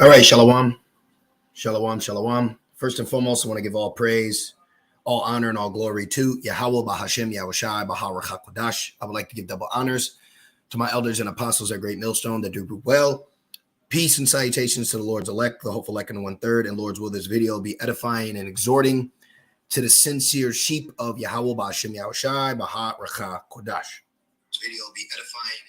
All right, shalom, shalom, shalom. First and foremost, I want to give all praise, all honor, and all glory to Yahweh, Bahashem, Yahushai, Baharach HaKodash. I would like to give double honors to my elders and apostles at Great Millstone that do well. Peace and salutations to the Lord's elect, the hopeful elect in 1/3, and Lord's will this video will be edifying and exhorting to the sincere sheep of Yahweh, Bahashem, Yahushai, Baharach HaKodash. This video will be edifying.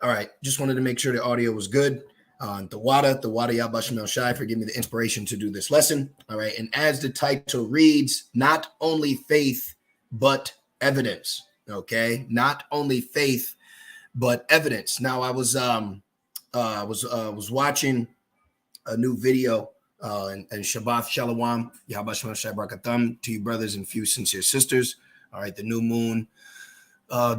All right, just wanted to make sure the audio was good. The Wada Yabashim El Shai for giving me the inspiration to do this lesson. All right. And as the title reads, not only faith, but evidence. Okay. Not only faith, but evidence. Now I was watching a new video and Shabbat Shalom, Yabashim El Shai Barakatam to you brothers and few sincere sisters. All right. The new moon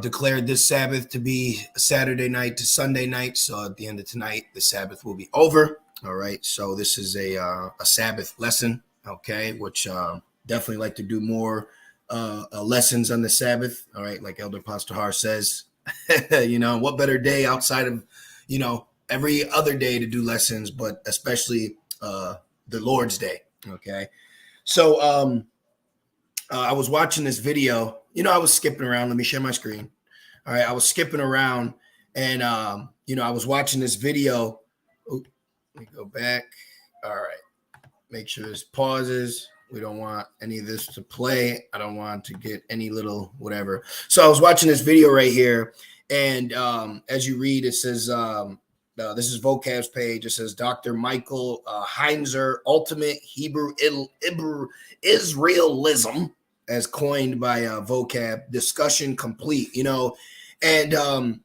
declared this Sabbath to be Saturday night to Sunday night. So at the end of tonight, the Sabbath will be over. All right. So this is a Sabbath lesson. Okay. Which definitely like to do more lessons on the Sabbath. All right. Like Elder Pastor Har says, what better day outside of, every other day to do lessons, but especially the Lord's Day. Okay. So I was watching this video. I was skipping around. Let me share my screen. All right. I was skipping around and, I was watching this video. Let me go back. All right. Make sure this pauses. We don't want any of this to play. I don't want to get any little whatever. So I was watching this video right here. And as you read, it says, this is Vocab's page. It says Dr. Michael Heinzer, Ultimate Hebrew Israelism, as coined by Vocab, discussion complete, and I'm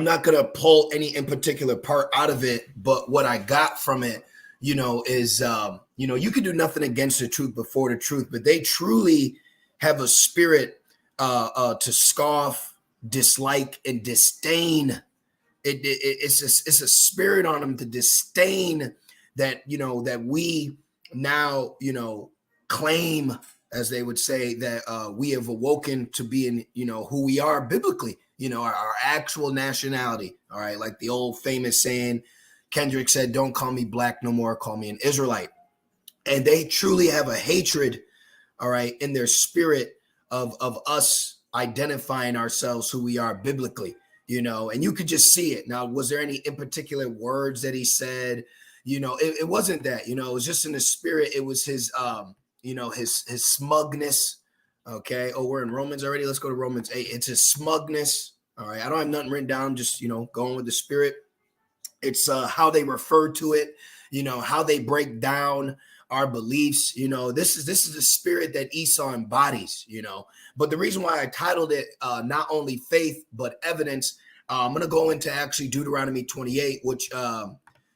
not going to pull any in particular part out of it, but what I got from it, is, you can do nothing against the truth before the truth, but they truly have a spirit to scoff, dislike, and disdain. It's a spirit on them to disdain that, that we now, claim, as they would say, that we have awoken to being, who we are biblically, our actual nationality. All right. Like the old famous saying, Kendrick said, don't call me black no more, call me an Israelite. And they truly have a hatred, all right, in their spirit of us identifying ourselves who we are biblically, and you could just see it. Now, was there any in particular words that he said? It wasn't that, it was just in the spirit. It was his, his smugness. Okay. Oh, we're in Romans already. Let's go to Romans 8. It's his smugness. All right. I don't have nothing written down, just, going with the spirit. It's how they refer to it, how they break down our beliefs. This is the spirit that Esau embodies, but the reason why I titled it not only faith, but evidence, I'm going to go into actually Deuteronomy 28, which,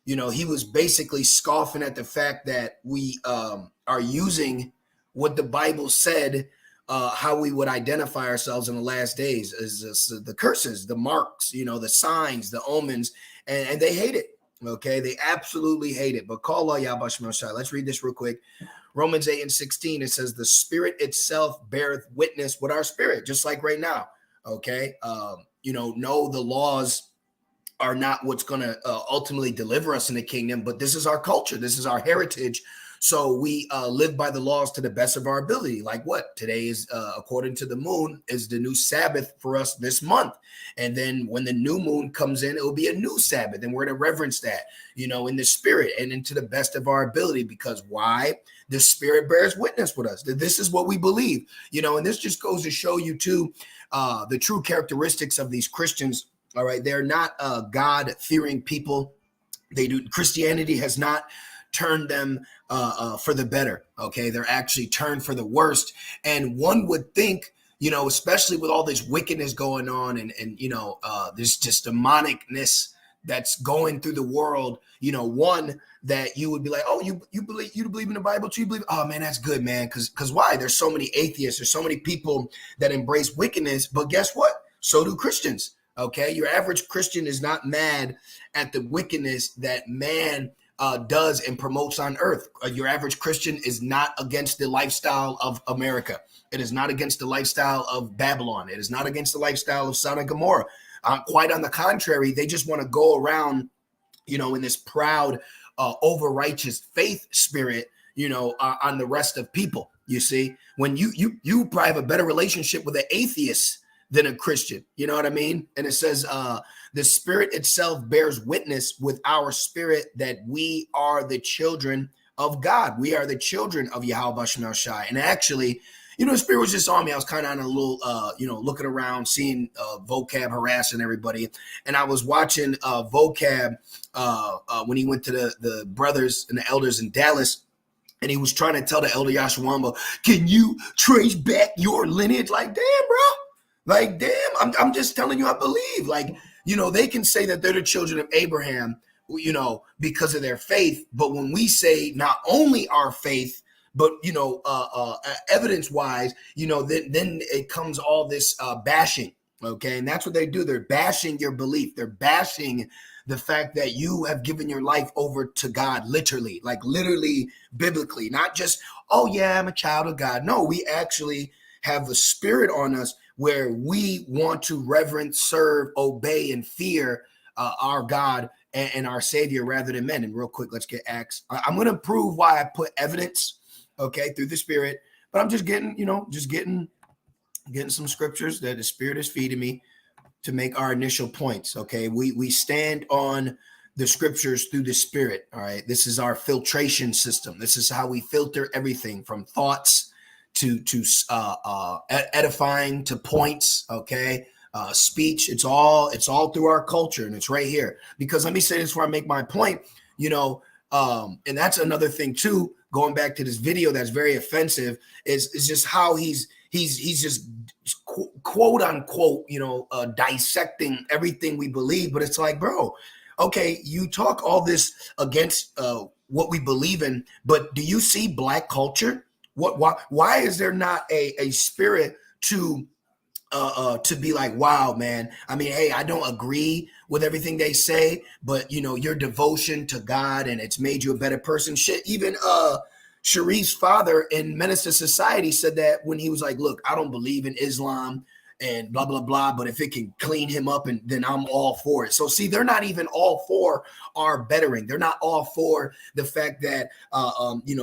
he was basically scoffing at the fact that we are using what the Bible said, how we would identify ourselves in the last days is the curses, the marks, the signs, the omens, and they hate it. Okay, they absolutely hate it. But call Yabash Moshe. Let's read this real quick. Romans 8:16. It says, "The Spirit itself beareth witness with our spirit," just like right now. Okay, no, the laws are not what's going to ultimately deliver us in the kingdom, but this is our culture. This is our heritage. So we live by the laws to the best of our ability. Like what? Today is, according to the moon, is the new Sabbath for us this month. And then when the new moon comes in, it will be a new Sabbath. And we're to reverence that, in the spirit and into the best of our ability. Because why? The spirit bears witness with us. This is what we believe, and this just goes to show you too, the true characteristics of these Christians. All right. They're not God-fearing people. Christianity has not turned them for the better. Okay. They're actually turned for the worst. And one would think, especially with all this wickedness going on and there's just demonicness that's going through the world, one that you would be like, oh, you believe in the Bible too? You believe? Oh man, that's good, man. Cause why? There's so many atheists. There's so many people that embrace wickedness, but guess what? So do Christians. Okay. Your average Christian is not mad at the wickedness that man does and promotes on earth. Your average Christian is not against the lifestyle of America. It is not against the lifestyle of Babylon. It is not against the lifestyle of Sodom and Gomorrah. Quite on the contrary, they just want to go around, in this proud, over righteous faith spirit, on the rest of people. You see, when you probably have a better relationship with an atheist than a Christian. You know what I mean? And it says, the Spirit itself bears witness with our spirit that we are the children of God. We are the children of Yahweh Shem Shai. And actually, the Spirit was just on me. I was kind of on a little, looking around, seeing Vocab harassing everybody. And I was watching Vocab when he went to the brothers and the elders in Dallas. And he was trying to tell the elder Yashawamba, can you trace back your lineage? Like, damn, bro. Like, damn, I'm just telling you, I believe. Like, they can say that they're the children of Abraham, because of their faith. But when we say not only our faith, but, evidence-wise, then it comes all this bashing, okay? And that's what they do. They're bashing your belief. They're bashing the fact that you have given your life over to God, literally, biblically, not just, oh, yeah, I'm a child of God. No, we actually have the Spirit on us where we want to reverence, serve, obey, and fear our God and our Savior rather than men. And real quick, let's get Acts. I'm going to prove why I put evidence, okay, through the Spirit, but I'm just getting, getting some scriptures that the Spirit is feeding me to make our initial points, okay? We stand on the scriptures through the Spirit, all right? This is our filtration system. This is how we filter everything from thoughts to edifying to points, okay? Speech, it's all through our culture, and it's right here. Because let me say this before I make my point, and that's another thing too, going back to this video that's very offensive, is just how he's just quote unquote, dissecting everything we believe. But it's like, bro, okay, you talk all this against what we believe in, but do you see Black culture? Why is there not a spirit to be like, wow, man, I mean, hey, I don't agree with everything they say, but your devotion to God and it's made you a better person. Shit, even Sharif's father in Menace to Society said that when he was like, look, I don't believe in Islam and blah, blah, blah, but if it can clean him up, and then I'm all for it. So see, they're not even all for our bettering. They're not all for the fact that,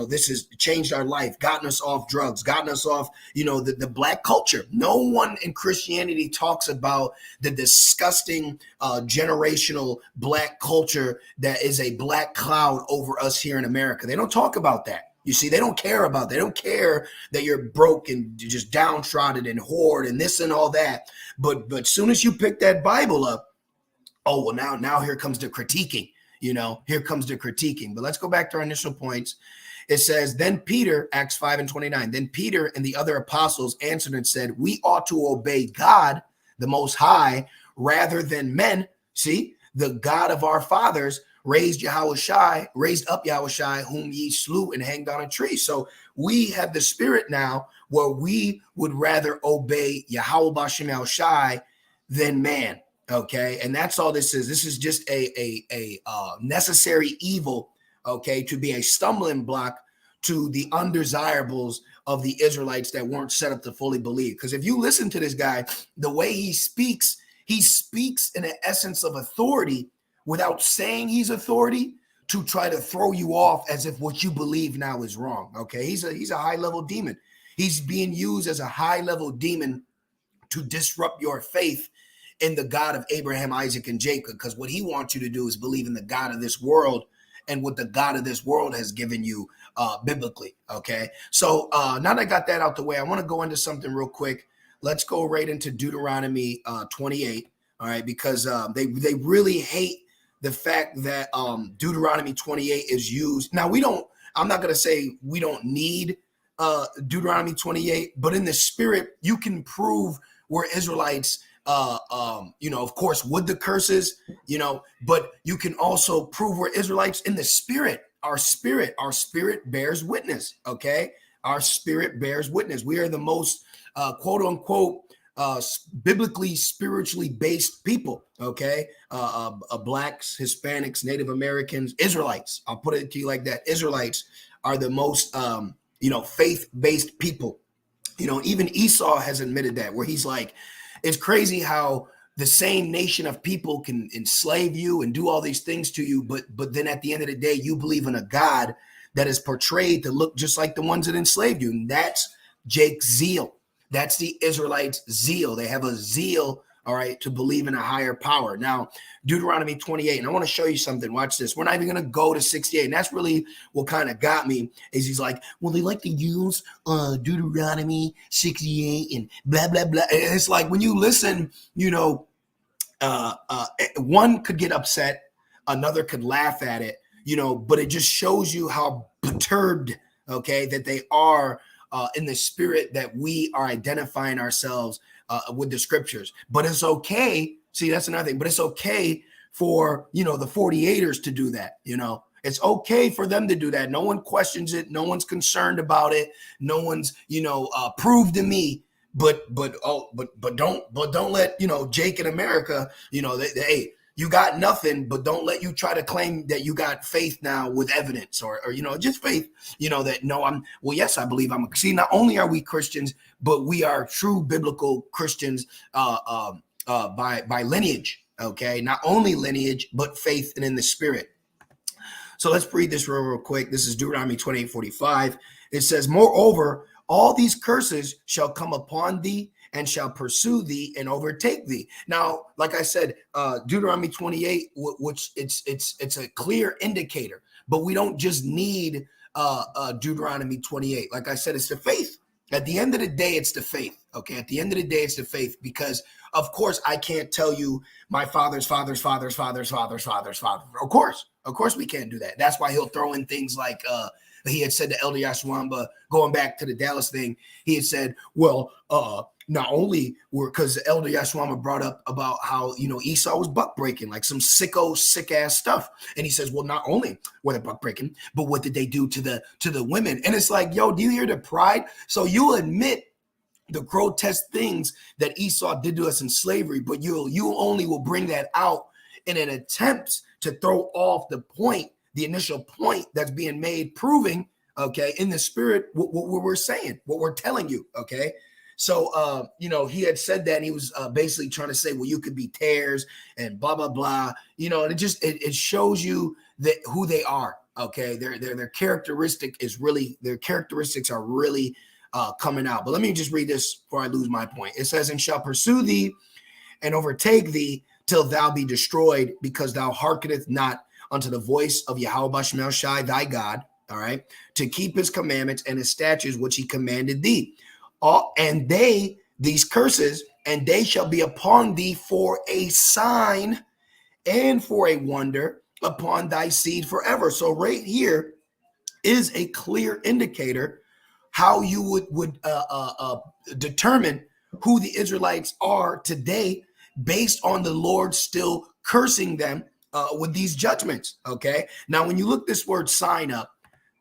this has changed our life, gotten us off drugs, gotten us off, the Black culture. No one in Christianity talks about the disgusting generational Black culture that is a black cloud over us here in America. They don't talk about that. You see, they don't care about that. They don't care that you're broke and just downtrodden and hoard and this and all that. But as soon as you pick that Bible up, oh, well, now here comes the critiquing, here comes the critiquing. But let's go back to our initial points. It says, then Peter, Acts 5:29, then Peter and the other apostles answered and said, we ought to obey God, the Most High, rather than men. See, the God of our fathers raised up Yahushai, whom ye slew and hanged on a tree. So we have the Spirit now where we would rather obey Yahweh Bashem Yahushai than man. Okay, and that's all this is. This is just a necessary evil, okay, to be a stumbling block to the undesirables of the Israelites that weren't set up to fully believe. Because if you listen to this guy, the way he speaks in an essence of authority without saying he's authority, to try to throw you off as if what you believe now is wrong. Okay, he's a high-level demon. He's being used as a high-level demon to disrupt your faith in the God of Abraham, Isaac, and Jacob, because what he wants you to do is believe in the God of this world and what the God of this world has given you biblically. Okay, so now that I got that out the way, I want to go into something real quick. Let's go right into Deuteronomy 28. All right, because they really hate the fact that Deuteronomy 28 is used. Now, I'm not going to say we don't need Deuteronomy 28, but in the Spirit, you can prove where Israelites, of course, with the curses, but you can also prove where Israelites in the Spirit, our spirit bears witness. Okay. Our spirit bears witness. We are the most quote unquote biblically, spiritually based people, okay? Blacks, Hispanics, Native Americans, Israelites. I'll put it to you like that. Israelites are the most, faith-based people. Even Esau has admitted that, where he's like, it's crazy how the same nation of people can enslave you and do all these things to you, but then at the end of the day, you believe in a God that is portrayed to look just like the ones that enslaved you. And that's Jake's zeal. That's the Israelites' zeal. They have a zeal, all right, to believe in a higher power. Now, Deuteronomy 28, and I want to show you something. Watch this. We're not even going to go to 68. And that's really what kind of got me, is he's like, well, they like to use Deuteronomy 68 and blah, blah, blah. And it's like, when you listen, you know, one could get upset, another could laugh at it, you know, but it just shows you how perturbed, okay, that they are in the spirit that we are identifying ourselves with the scriptures. But it's okay. See, that's another thing. But it's okay for, you know, the 48ers to do that. You know, it's okay for them to do that. No one questions it. No one's concerned about it. No one's, you know, proved to me. But don't let, you know, Jake in America, you know, hey, you got nothing, but don't let you try to claim that you got faith now with evidence or you know, just faith, you know, that no, well, yes, I believe see, not only are we Christians, but we are true biblical Christians by lineage. Okay. Not only lineage, but faith and in the spirit. So let's read this real quick. This is Deuteronomy 28:45. It says, moreover, all these curses shall come upon thee and shall pursue thee and overtake thee. Now, like I said, Deuteronomy 28, which it's a clear indicator, but we don't just need Deuteronomy 28. Like I said, it's the faith. At the end of the day, it's the faith. Okay. At the end of the day, it's the faith, because of course I can't tell you my father's father's father's father's father's father's father. Of course we can't do that. That's why he'll throw in things like, he had said to Elder Yashwamba, going back to the Dallas thing, he had said, well, not only because Elder Yashwamba brought up about how, you know, Esau was buck breaking, like some sicko, sick ass stuff. And he says, well, not only were they buck breaking, but what did they do to the women? And it's like, yo, do you hear the pride? So you admit the grotesque things that Esau did to us in slavery, but you only will bring that out in an attempt to throw off the point, the initial point that's being made, proving, okay, in the spirit, what we're saying, what we're telling you, okay? So, you know, he had said that, and he was basically trying to say, well, you could be tares and blah, blah, blah, you know, and it shows you that who they are, okay? Their characteristics are really coming out. But let me just read this before I lose my point. It says, and shall pursue thee and overtake thee till thou be destroyed, because thou hearkeneth not unto the voice of Yahweh Shemel Shai, thy God, all right, to keep his commandments and his statutes, which he commanded thee. And these curses, and they shall be upon thee for a sign and for a wonder upon thy seed forever. So right here is a clear indicator how you would determine who the Israelites are today, based on the Lord still cursing them with these judgments. Okay. Now, when you look this word sign up,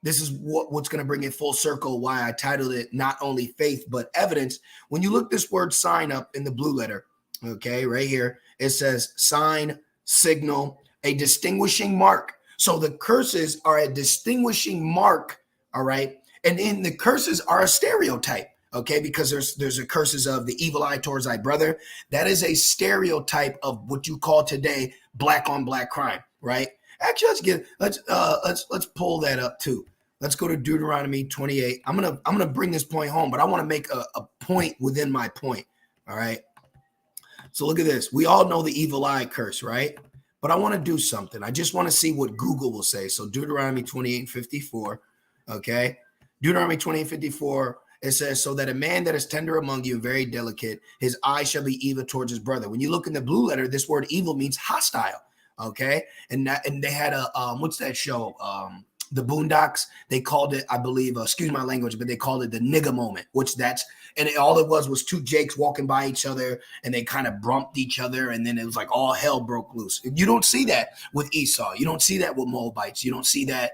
this is what's going to bring it full circle, why I titled it not only faith, but evidence. When you look this word sign up in the blue letter, okay, right here, it says sign, signal, a distinguishing mark. So the curses are a distinguishing mark, all right? And in the curses are a stereotype, okay? Because there's a curses of the evil eye towards thy brother. That is a stereotype of what you call today black on black crime, right? Actually, let's pull that up too. Let's go to Deuteronomy 28. I'm gonna bring this point home, but I want to make a point within my point. All right. So look at this. We all know the evil eye curse, right? But I want to do something. I just want to see what Google will say. So Deuteronomy 28:54. Okay. Deuteronomy 28:54. It says, so that a man that is tender among you, very delicate, his eye shall be evil towards his brother. When you look in the blue letter, this word evil means hostile. Okay. And they had a, what's that show? The Boondocks, they called it, I believe, excuse my language, but they called it the nigga moment, all it was two Jakes walking by each other, and they kind of bumped each other. And then it was like all hell broke loose. You don't see that with Esau. You don't see that with Moabites. You don't see that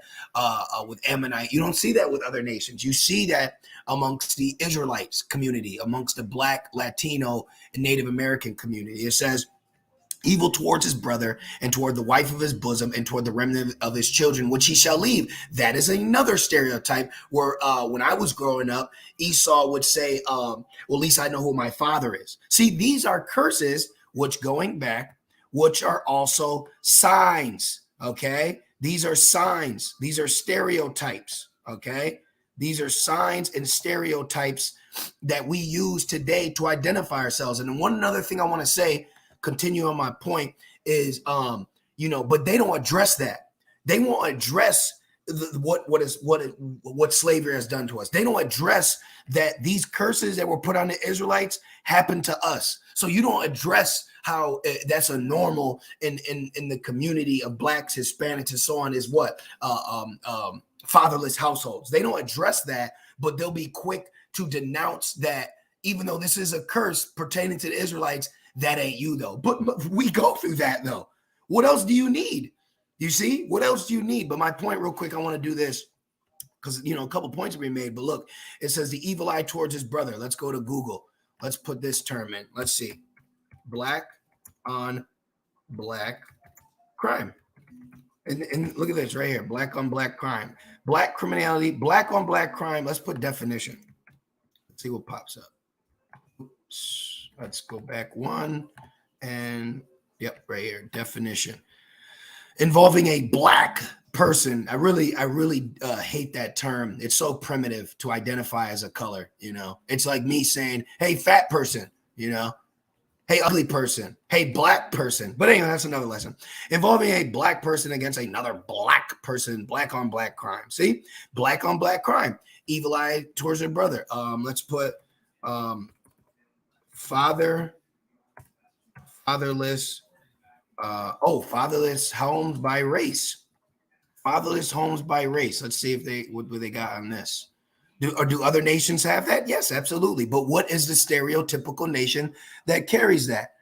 with Ammonite. You don't see that with other nations. You see that amongst the Israelites community, amongst the Black, Latino, and Native American community. It says, evil towards his brother and toward the wife of his bosom and toward the remnant of his children, which he shall leave. That is another stereotype where when I was growing up, Esau would say, well, at least I know who my father is. See, these are curses which going back, which are also signs. Okay. These are signs. These are stereotypes. Okay. These are signs and stereotypes that we use today to identify ourselves. And one other thing I want to say, continue on my point, is but they don't address that. They won't address what slavery has done to us. They don't address that these curses that were put on the Israelites happened to us. So you don't address how that's a normal in the community of blacks, Hispanics, and so on, is what fatherless households. They don't address that, but they'll be quick to denounce that, even though this is a curse pertaining to the Israelites, that ain't you though. But we go through that though. What else do you need? You see, what else do you need? But my point real quick, I want to do this because, a couple points have been made. But look, it says the evil eye towards his brother. Let's go to Google. Let's put this term in. Let's see. Black on black crime. And look at this right here. Black on black crime. Black criminality. Black on black crime. Let's put definition. Let's see what pops up. Oops. Let's go back one. And yep, right here. Definition. Involving a black person. I really hate that term. It's so primitive to identify as a color. It's like me saying, hey, fat person, hey, ugly person, hey, black person. But anyway, that's another lesson. Involving a black person against another black person. Black on black crime. See, black on black crime. Evil eye towards your brother. Let's put fatherless. Fatherless homes by race. Fatherless homes by race. Let's see if what they got on this. Do other nations have that? Yes, absolutely. But what is the stereotypical nation that carries that?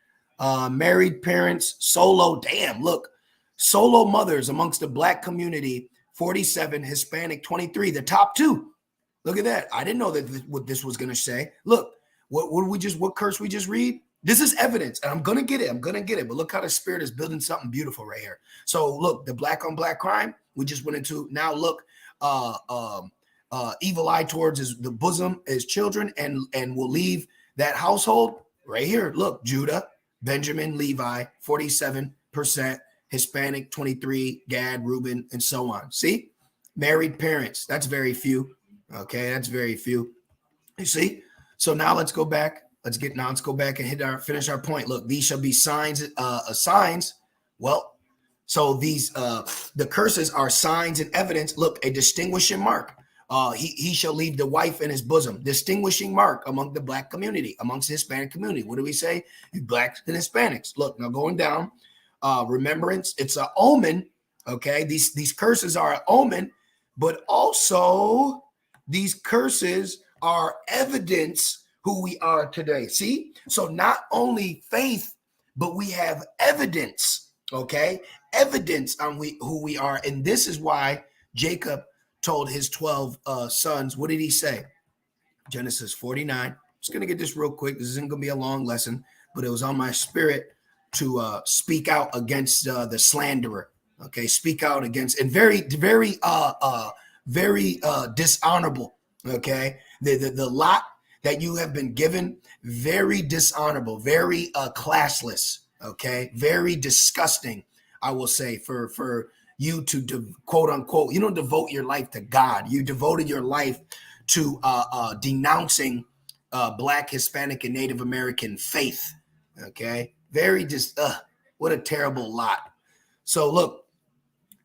Married parents, solo. Damn, look, solo mothers amongst the black community, 47, Hispanic, 23, the top two. Look at that. I didn't know what this was going to say. Look, what curse we just read? This is evidence, and I'm going to get it. But look how the Spirit is building something beautiful right here. So look, the black on black crime we just went into. Now look, evil eye towards the bosom, his children, and will leave that household right here. Look, Judah, Benjamin, Levi, 47%, Hispanic, 23, Gad, Reuben, and so on. See, married parents. That's very few. Okay, that's very few. You see. So now let's go back. Let's go back and finish our point. Look, these shall be signs. Signs. Well, so these the curses are signs and evidence. Look, a distinguishing mark. He shall leave the wife in his bosom. Distinguishing mark among the black community, amongst the Hispanic community. What do we say? Blacks and Hispanics. Look, now going down. Remembrance. It's an omen. Okay, these curses are an omen, but also these curses are evidence who we are today. See? So not only faith, but we have evidence, okay? Evidence on who we are. And this is why Jacob told his 12 sons, what did he say? Genesis 49. Just going to get this real quick. This isn't going to be a long lesson, but it was on my spirit to speak out against the slanderer, okay? Speak out against, and very dishonorable, okay? The lot that you have been given, very dishonorable, very classless, okay? Very disgusting, I will say, for you to quote unquote, you don't devote your life to God. You devoted your life to denouncing Black, Hispanic, and Native American faith, okay? Very what a terrible lot. So look,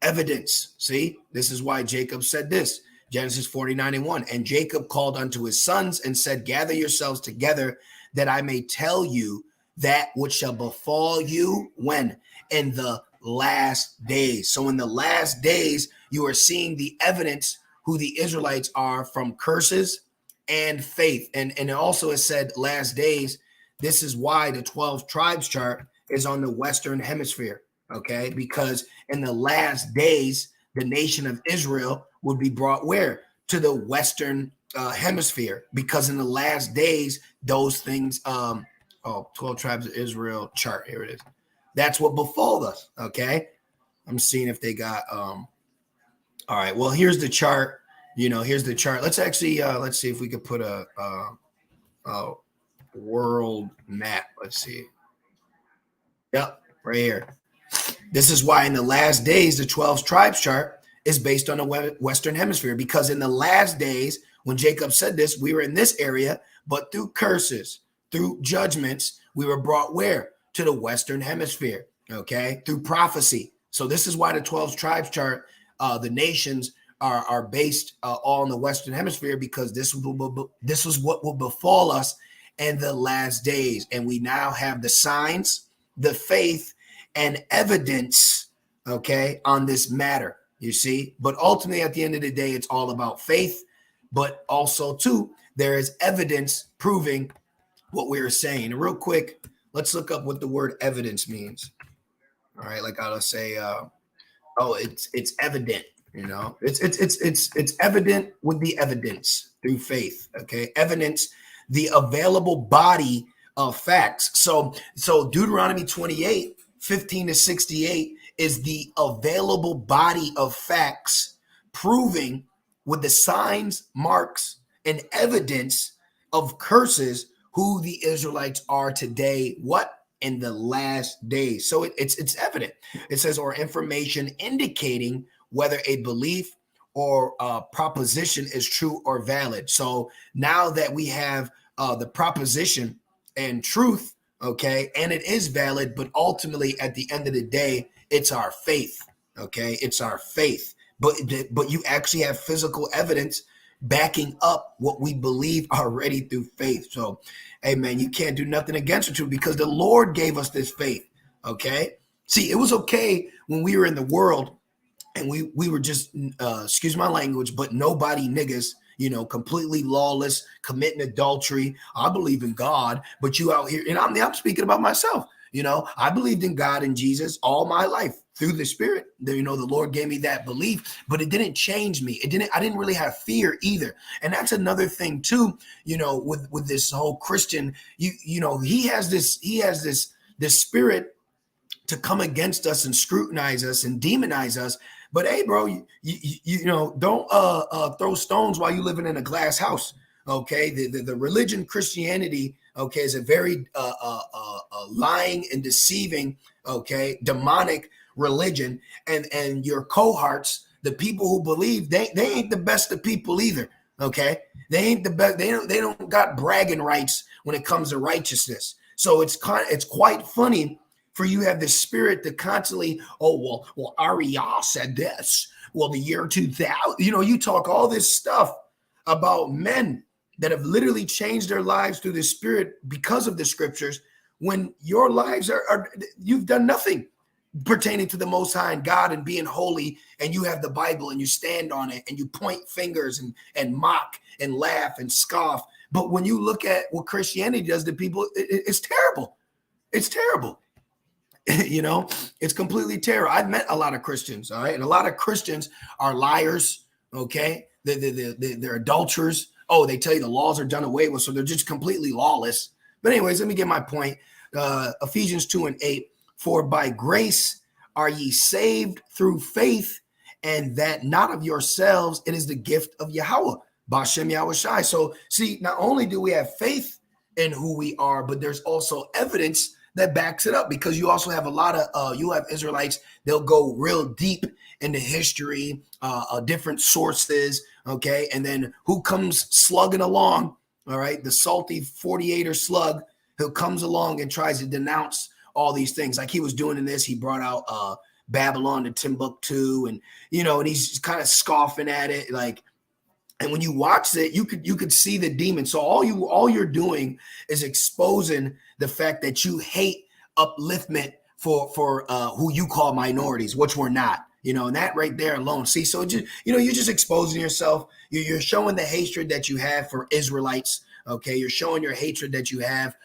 evidence, see? This is why Jacob said this. Genesis 49:1. And Jacob called unto his sons and said, gather yourselves together that I may tell you that which shall befall you when? In the last days. So in the last days, you are seeing the evidence who the Israelites are from curses and faith. And it also has said last days. This is why the 12 tribes chart is on the Western hemisphere. Okay. Because in the last days, the nation of Israel would be brought where? To the Western hemisphere, because in the last days, those things, 12 tribes of Israel chart. Here it is. That's what befall us. Okay. I'm seeing if they got, all right. Well, here's the chart. Here's the chart. Let's actually, let's see if we could put a world map. Let's see. Yep, right here. This is why in the last days, the 12 tribes chart is based on the Western Hemisphere, because in the last days, when Jacob said this, we were in this area, but through curses, through judgments, we were brought where? To the Western Hemisphere, okay? Through prophecy. So this is why the 12 tribes chart, the nations are based all in the Western Hemisphere, because this is what will befall us in the last days. And we now have the signs, the faith, and evidence, okay, on this matter, you see. But ultimately, at the end of the day, it's all about faith, but also, too, there is evidence proving what we were saying. And real quick, let's look up what the word evidence means. All right, like I'll say, it's evident, you know, it's evident with the evidence through faith, okay? Evidence, the available body of facts. So Deuteronomy 28, 15 to 68 is the available body of facts proving with the signs, marks, and evidence of curses who the Israelites are today. What? In the last days. So it's evident. It says, or information indicating whether a belief or proposition is true or valid. So now that we have the proposition and truth, okay, and it is valid, but ultimately at the end of the day, it's our faith, okay? It's our faith. But you actually have physical evidence backing up what we believe already through faith. So, hey, man, you can't do nothing against the truth, because the Lord gave us this faith, okay? See, it was okay when we were in the world and we were just, excuse my language, but nobody niggas, you know, completely lawless, committing adultery. I believe in God, but you out here, and I'm speaking about myself. You know, I believed in God and Jesus all my life through the Spirit. You know, the Lord gave me that belief, but it didn't change me. I didn't really have fear either. And that's another thing too, you know, with this whole Christian, you know, he has this spirit to come against us and scrutinize us and demonize us. But hey, bro, you know, don't throw stones while you're living in a glass house. Okay, the religion Christianity, okay, is a very lying and deceiving, okay, demonic religion, and your cohorts, the people who believe, they ain't the best of people either. Okay, they ain't the best. They don't got bragging rights when it comes to righteousness. So it's quite funny for you have this spirit to constantly, oh, well, Ariel said this. Well, the year 2000, you know, you talk all this stuff about men that have literally changed their lives through the Spirit because of the scriptures, when your lives are you've done nothing pertaining to the Most High and God and being holy, and you have the Bible and you stand on it and you point fingers and mock and laugh and scoff. But when you look at what Christianity does to people, it's terrible. It's terrible. You know, it's completely terrible. I've met a lot of Christians, all right? And a lot of Christians are liars, okay? They're adulterers. Oh, they tell you the laws are done away with, so they're just completely lawless. But anyways, let me get my point. Ephesians 2:8, for by grace are ye saved through faith, and that not of yourselves, it is the gift of Yahweh, Bashem Yahushai. So see, not only do we have faith in who we are, but there's also evidence that backs it up, because you also have a lot of you have Israelites, they'll go real deep into history, different sources, okay, and then who comes slugging along, all right, the salty 48er slug who comes along and tries to denounce all these things, like he was doing in this. He brought out Babylon to Timbuktu, and you know, and he's kind of scoffing at it, like. And when you watch it, you could see the demon. So all you're doing is exposing the fact that you hate upliftment for who you call minorities, which we're not. You know, and that right there alone. See, so just, you know, you're just exposing yourself. You're showing the hatred that you have for Israelites. Okay, you're showing your hatred that you have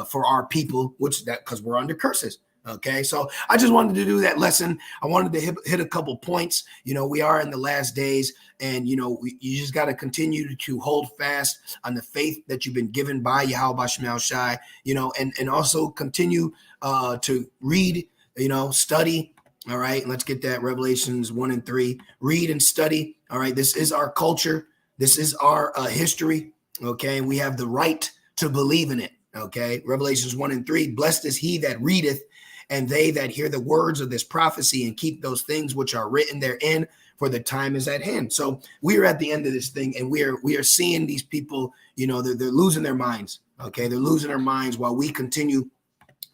for our people, which that because we're under curses. Okay, so I just wanted to do that lesson. I wanted to hit a couple points. You know, we are in the last days, and you know, you just got to continue to hold fast on the faith that you've been given by Yahweh Shemel Shai. You know, and also continue to read. You know, study. All right, let's get that Revelations 1 and 3. Read and study. All right, this is our culture. This is our history. Okay, and we have the right to believe in it. Okay, Revelations 1 and 3. Blessed is he that readeth and they that hear the words of this prophecy and keep those things which are written therein, for the time is at hand. So we are at the end of this thing, and we are seeing these people, they're losing their minds. Okay, they're losing their minds while we continue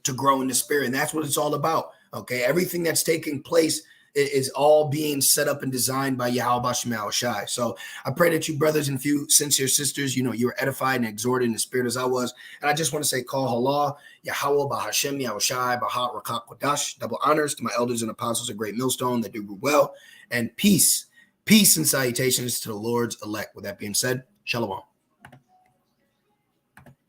to grow in the spirit, and that's what it's all about. Okay, everything that's taking place is all being set up and designed by Yahweh Shema Shai. So I pray that you brothers and few sincere sisters, you were edified and exhorted in the spirit as I was. And I just want to say, call Halah, Yahweh, Bahashem, Yahweh Shai, Bahat, Rakak, Kodash, double honors to my elders and apostles of Great Millstone that do well, and peace and salutations to the Lord's elect. With that being said, Shalom.